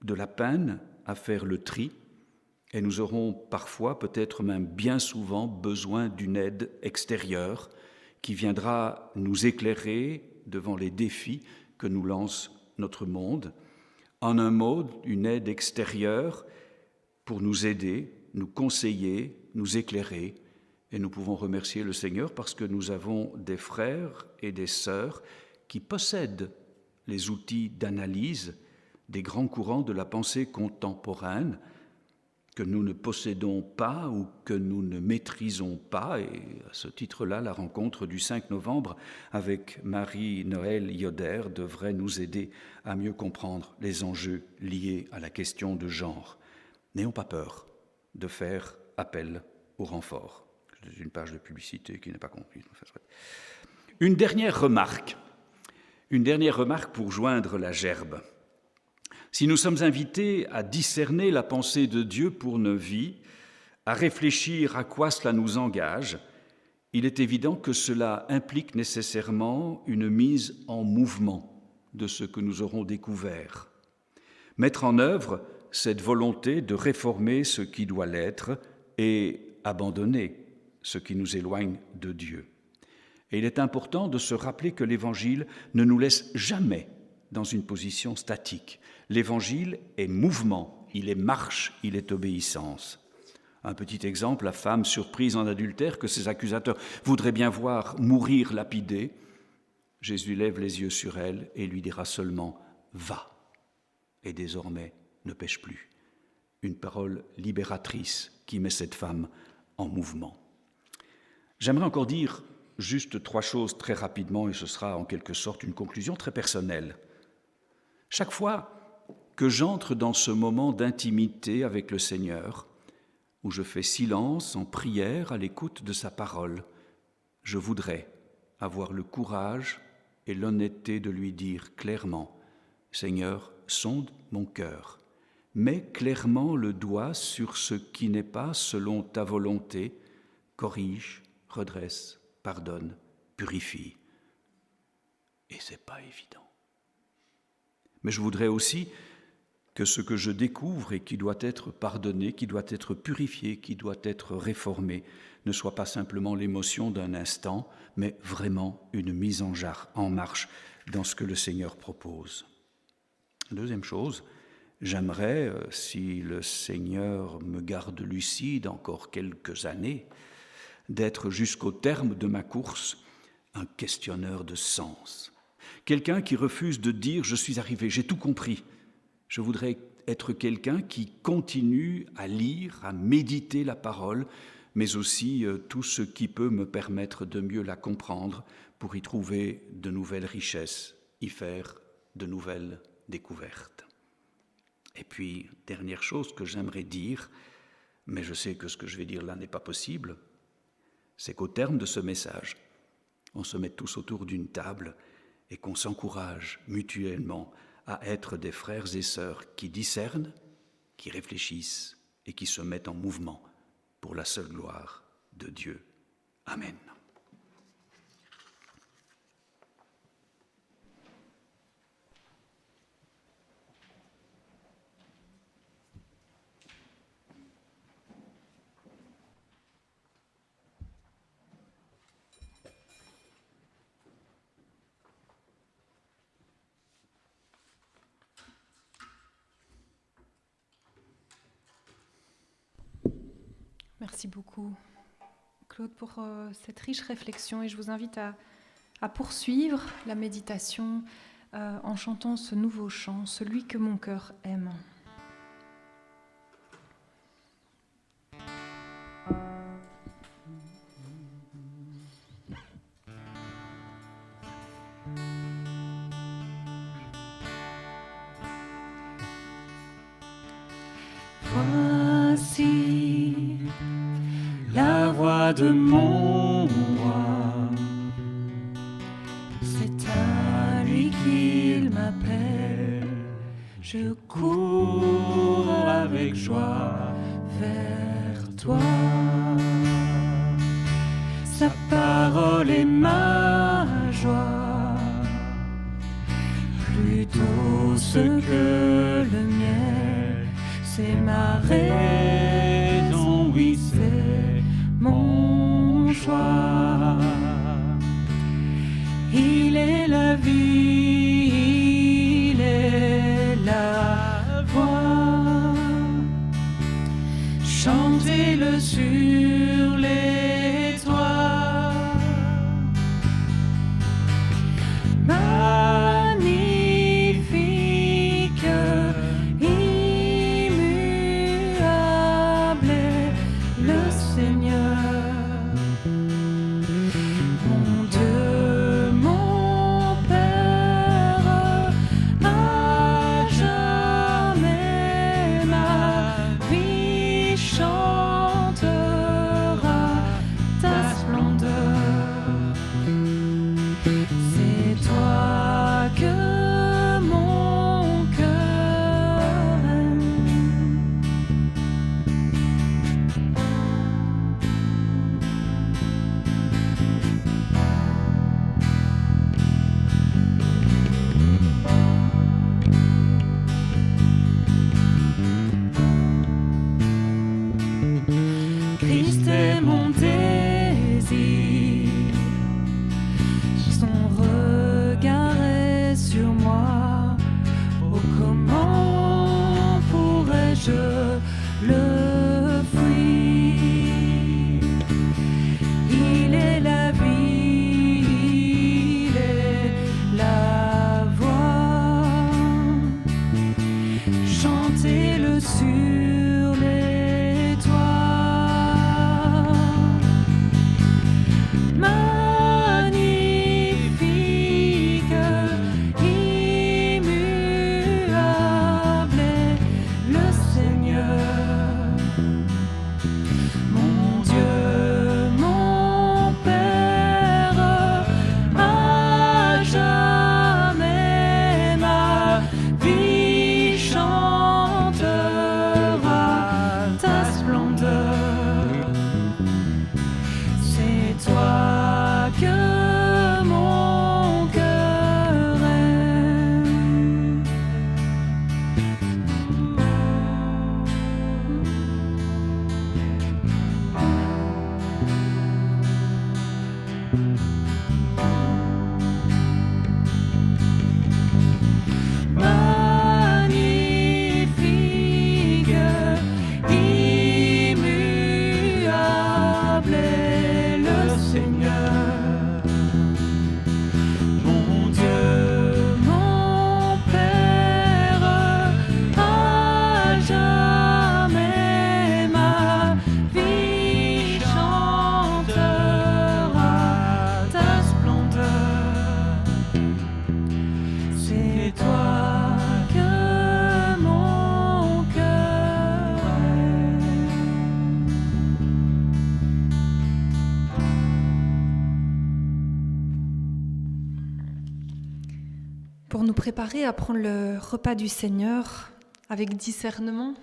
de la peine à faire le tri et nous aurons parfois, peut-être même bien souvent, besoin d'une aide extérieure qui viendra nous éclairer devant les défis que nous lance notre monde. En un mot, une aide extérieure pour nous aider, nous conseiller, nous éclairer. Et nous pouvons remercier le Seigneur parce que nous avons des frères et des sœurs qui possèdent les outils d'analyse des grands courants de la pensée contemporaine que nous ne possédons pas ou que nous ne maîtrisons pas. Et à ce titre-là, la rencontre du 5 novembre avec Marie-Noël Yoder devrait nous aider à mieux comprendre les enjeux liés à la question de genre. N'ayons pas peur de faire appel au renfort. C'est une page de publicité qui n'est pas comprise. Une dernière remarque pour joindre la gerbe. Si nous sommes invités à discerner la pensée de Dieu pour nos vies, à réfléchir à quoi cela nous engage, il est évident que cela implique nécessairement une mise en mouvement de ce que nous aurons découvert. Mettre en œuvre cette volonté de réformer ce qui doit l'être et abandonner ce qui nous éloigne de Dieu. Et il est important de se rappeler que l'Évangile ne nous laisse jamais dans une position statique. L'Évangile est mouvement, il est marche, il est obéissance. Un petit exemple, la femme surprise en adultère que ses accusateurs voudraient bien voir mourir lapidée. Jésus lève les yeux sur elle et lui dira seulement « Va !» et désormais ne pêche plus. Une parole libératrice qui met cette femme en mouvement. J'aimerais encore dire juste 3 choses très rapidement et ce sera en quelque sorte une conclusion très personnelle. Chaque fois que j'entre dans ce moment d'intimité avec le Seigneur, où je fais silence en prière à l'écoute de sa parole, je voudrais avoir le courage et l'honnêteté de lui dire clairement « Seigneur, sonde mon cœur, mets clairement le doigt sur ce qui n'est pas selon ta volonté, corrige, redresse, pardonne, purifie. » Et ce n'est pas évident. Mais je voudrais aussi que ce que je découvre et qui doit être pardonné, qui doit être purifié, qui doit être réformé, ne soit pas simplement l'émotion d'un instant, mais vraiment une mise en marche dans ce que le Seigneur propose. Deuxième chose, j'aimerais, si le Seigneur me garde lucide encore quelques années, d'être jusqu'au terme de ma course un questionneur de sens. Quelqu'un qui refuse de dire « je suis arrivé, j'ai tout compris ». Je voudrais être quelqu'un qui continue à lire, à méditer la parole, mais aussi tout ce qui peut me permettre de mieux la comprendre pour y trouver de nouvelles richesses, y faire de nouvelles découvertes. Et puis, dernière chose que j'aimerais dire, mais je sais que ce que je vais dire là n'est pas possible, c'est qu'au terme de ce message, on se mette tous autour d'une table et qu'on s'encourage mutuellement à être des frères et sœurs qui discernent, qui réfléchissent et qui se mettent en mouvement pour la seule gloire de Dieu. Amen. Merci beaucoup, Claude, pour cette riche réflexion. Et je vous invite à poursuivre la méditation en chantant ce nouveau chant, celui que mon cœur aime. Voici la voix de mon roi, c'est à lui qu'il m'appelle. Je cours avec joie vers toi. Sa parole est ma joie, plus douce que le miel. C'est ma raison, oui, c'est mon choix. Il est la vie, il est la voix. Chantez-le sur les toits. Magnifique, immuable est le Seigneur. Mon Dieu, mon Père, à jamais ma vie chantera ta splendeur. C'est toi que mon cœur aime. Christ est mon désir, son regard est sur moi. Oh, comment pourrais-je le fuir? pour nous préparer à prendre le repas du Seigneur avec discernement,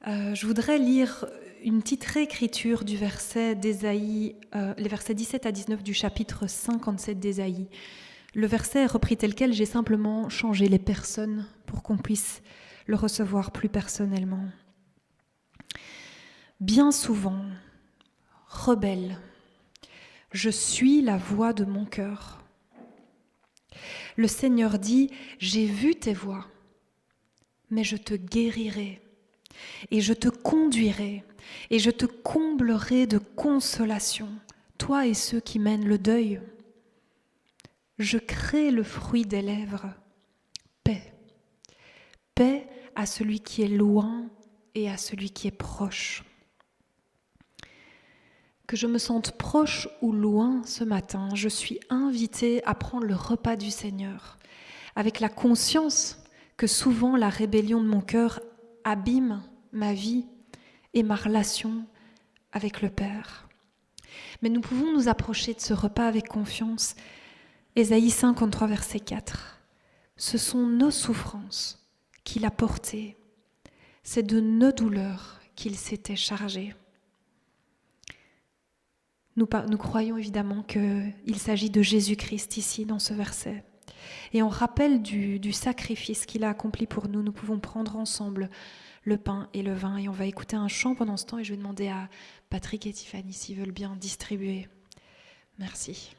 je voudrais lire une petite réécriture du verset d'Ésaïe, les versets 17 à 19 du chapitre 57 d'Ésaïe. Le verset est repris tel quel, j'ai simplement changé les personnes pour qu'on puisse le recevoir plus personnellement. Bien souvent, rebelle, je suis la voix de mon cœur. Le Seigneur dit, j'ai vu tes voies, mais je te guérirai, et je te conduirai, et je te comblerai de consolation, toi et ceux qui mènent le deuil. Je crée le fruit des lèvres, paix. Paix à celui qui est loin et à celui qui est proche. Que je me sente proche ou loin ce matin, je suis invitée à prendre le repas du Seigneur, avec la conscience que souvent la rébellion de mon cœur abîme ma vie et ma relation avec le Père. Mais nous pouvons nous approcher de ce repas avec confiance. Ésaïe 53, verset 4. Ce sont nos souffrances qu'il a portées. C'est de nos douleurs qu'il s'était chargé. Nous croyons évidemment qu'il s'agit de Jésus-Christ ici, dans ce verset. Et en rappel du sacrifice qu'il a accompli pour nous, nous pouvons prendre ensemble le pain et le vin. Et on va écouter un chant pendant ce temps. Et je vais demander à Patrick et Tiffany s'ils veulent bien distribuer. Merci.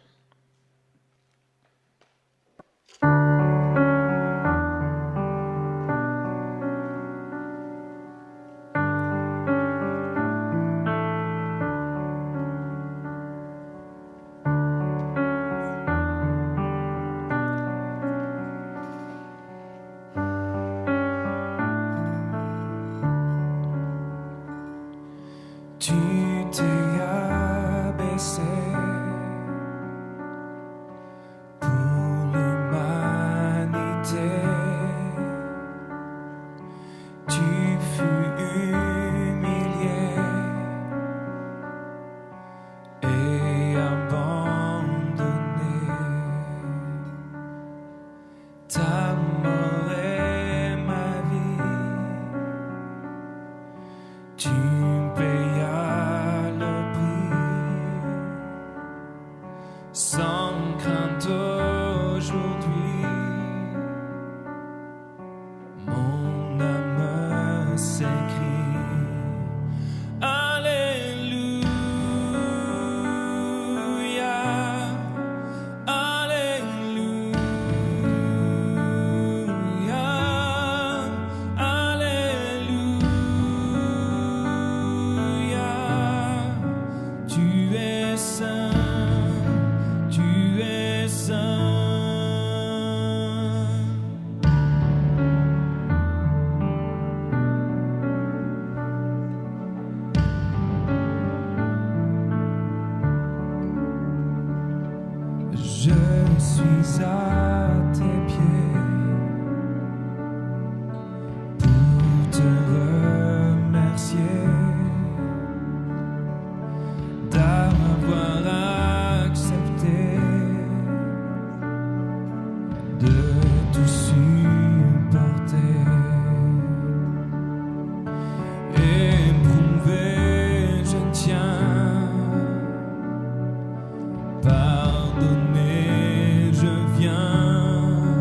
Tu t'es abaissé pour l'humanité. Tu fus humilié et abandonné. Ta mort est ma vie. Tu sans crainte aujourd'hui, mon âme s'écrie Alléluia, Alléluia, Alléluia, tu es saint. Je suis à tes pieds pour te remercier d'avoir accepté de tout supporter, éprouvé je tiens, pardonner je viens.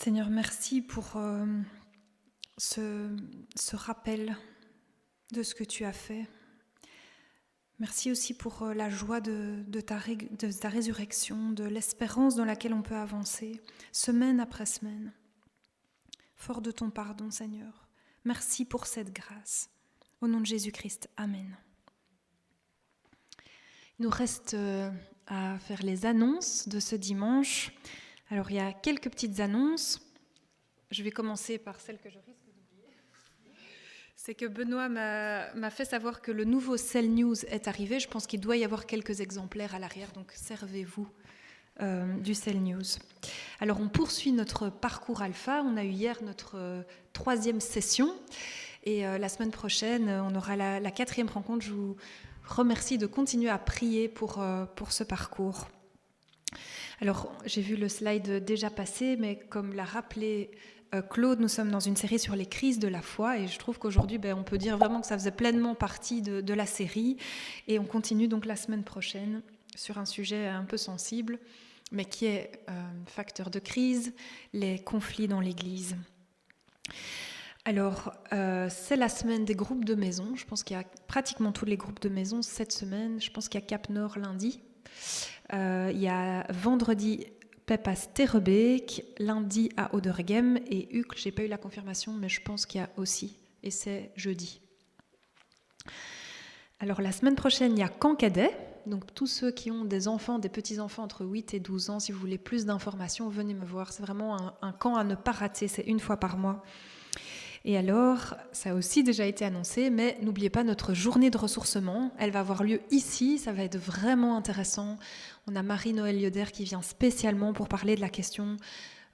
Seigneur, merci pour ce rappel de ce que tu as fait. Merci aussi pour la joie de ta résurrection, de l'espérance dans laquelle on peut avancer, semaine après semaine. Fort de ton pardon, Seigneur. Merci pour cette grâce. Au nom de Jésus-Christ, Amen. Il nous reste à faire les annonces de ce dimanche. Alors, il y a quelques petites annonces. Je vais commencer par celle que je risque d'oublier. C'est que Benoît m'a fait savoir que le nouveau Cell News est arrivé. Je pense qu'il doit y avoir quelques exemplaires à l'arrière, donc servez-vous du Cell News. Alors, on poursuit notre parcours alpha. On a eu hier notre 3e session. Et la semaine prochaine, on aura la 4e rencontre. Je vous remercie de continuer à prier pour ce parcours. Alors, j'ai vu le slide déjà passer, mais comme l'a rappelé Claude, nous sommes dans une série sur les crises de la foi et je trouve qu'aujourd'hui, on peut dire vraiment que ça faisait pleinement partie de la série. Et on continue donc la semaine prochaine sur un sujet un peu sensible, mais qui est facteur de crise, les conflits dans l'Église. Alors, c'est la semaine des groupes de maison. Je pense qu'il y a pratiquement tous les groupes de maison cette semaine. Je pense qu'il y a Cap Nord lundi. Il y a vendredi Pep à Sterrebeek, lundi à Odergem et Uccle. Je n'ai pas eu la confirmation, mais je pense qu'il y a aussi. Et c'est jeudi. Alors, la semaine prochaine, il y a Camp Cadet. Donc, tous ceux qui ont des enfants, des petits-enfants entre 8 et 12 ans, si vous voulez plus d'informations, venez me voir. C'est vraiment un camp à ne pas rater. C'est une fois par mois. Et alors, ça a aussi déjà été annoncé, mais n'oubliez pas notre journée de ressourcement. Elle va avoir lieu ici, ça va être vraiment intéressant. On a Marie-Noël Yoder qui vient spécialement pour parler de la question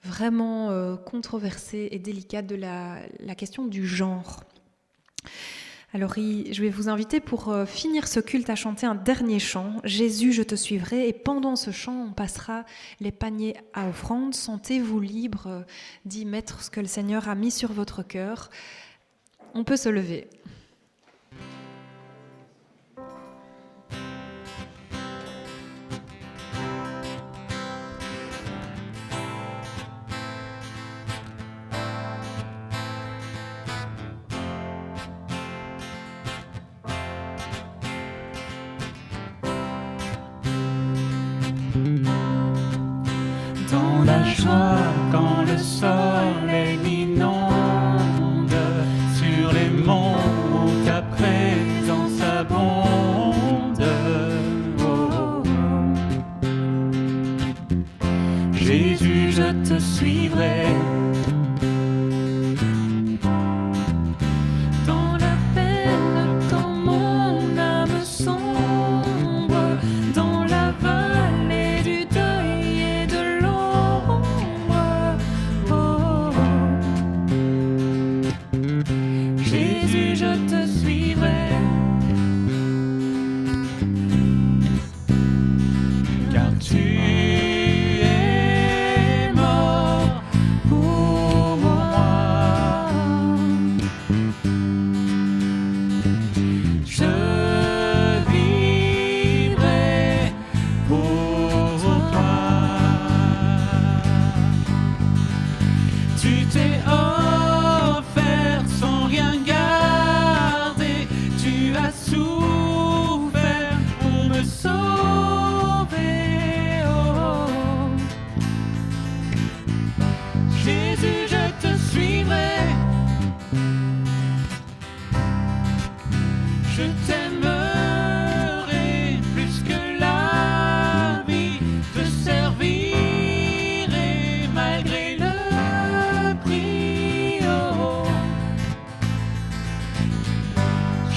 vraiment controversée et délicate de la question du genre. Alors, je vais vous inviter pour finir ce culte à chanter un dernier chant, « Jésus, je te suivrai ». Et pendant ce chant, on passera les paniers à offrande. Sentez-vous libre d'y mettre ce que le Seigneur a mis sur votre cœur. On peut se lever. Dans la joie, quand le soleil inonde sur les monts où ta présence abonde. Oh, oh. Jésus, je te suivrai. Dans la peine, quand mon âme sombre, dans la vallée du deuil et de l'ombre. Oh, oh. Jésus, je te suivrai. Car tu es mort pour moi. Je vivrai pour toi. Tu t'es offert sans rien garder. Tu as souffert pour me sauver. Oh. Jésus, je te suivrai. Je t'aimerai plus que la vie. Te servirai malgré le prix. Oh.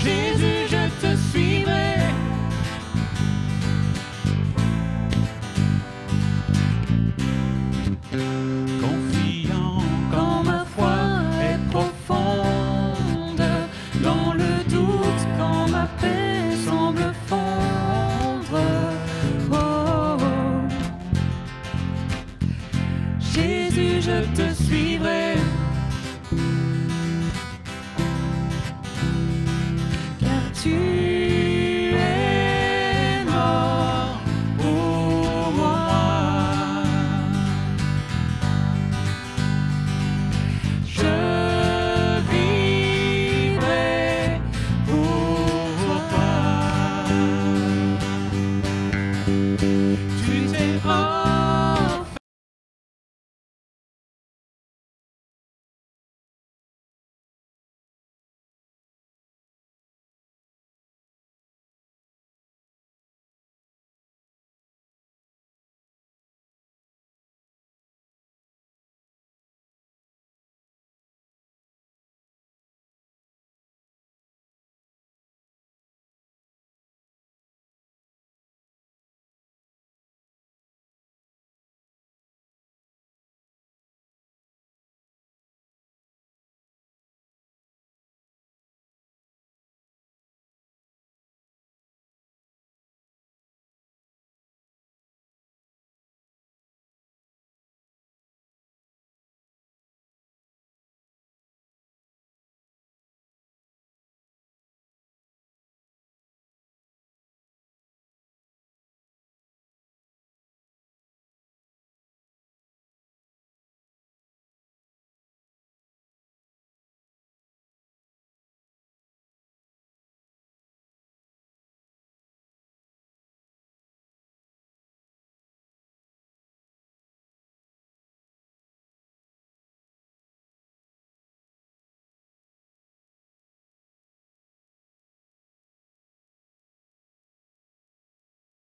Jésus, je te suivrai. Confiant quand ma foi est profonde, dans le doute quand ma paix semble fondre. Oh, oh. Jésus, je te suivrai.